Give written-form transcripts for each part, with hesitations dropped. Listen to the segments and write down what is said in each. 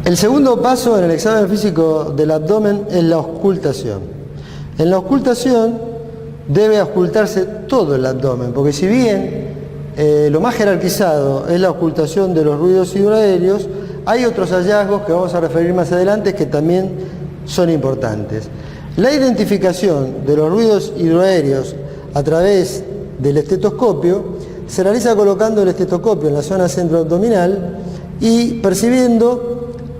El segundo paso en el examen físico del abdomen es la auscultación. En la auscultación debe auscultarse todo el abdomen, porque si bien lo más jerarquizado es la auscultación de los ruidos hidroaéreos, hay otros hallazgos que vamos a referir más adelante que también son importantes. La identificación de los ruidos hidroaéreos a través del estetoscopio se realiza colocando el estetoscopio en la zona centroabdominal y percibiendo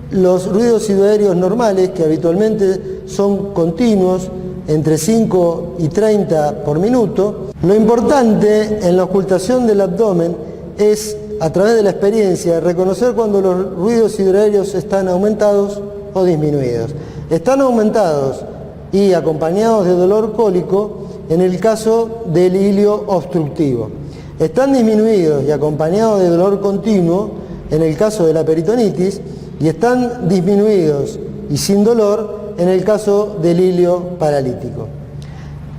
los ruidos hidroaéreos normales, que habitualmente son continuos, entre 5 y 30 por minuto. Lo importante en la auscultación del abdomen es, a través de la experiencia, reconocer cuando los ruidos hidroaéreos están aumentados o disminuidos. Están aumentados y acompañados de dolor cólico en el caso del hilio obstructivo. Están disminuidos y acompañados de dolor continuo en el caso de la peritonitis, y están disminuidos y sin dolor en el caso del hilio paralítico.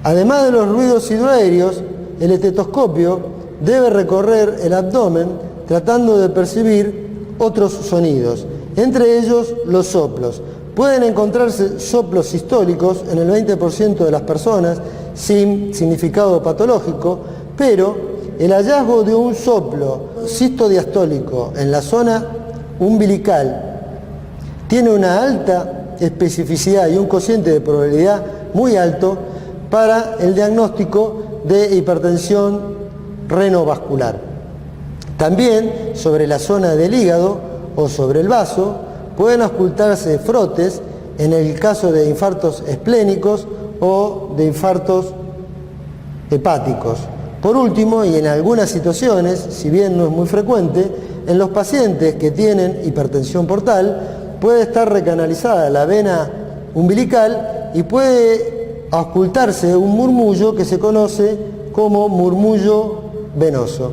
Además de los ruidos hidroaéreos, el estetoscopio debe recorrer el abdomen tratando de percibir otros sonidos, entre ellos los soplos. Pueden encontrarse soplos sistólicos en el 20% de las personas sin significado patológico, pero el hallazgo de un soplo sistodiastólico en la zona umbilical tiene una alta especificidad y un cociente de probabilidad muy alto para el diagnóstico de hipertensión renovascular. También sobre la zona del hígado o sobre el vaso pueden auscultarse frotes en el caso de infartos esplénicos o de infartos hepáticos. Por último, y en algunas situaciones, si bien no es muy frecuente, en los pacientes que tienen hipertensión portal puede estar recanalizada la vena umbilical y puede auscultarse un murmullo que se conoce como murmullo venoso.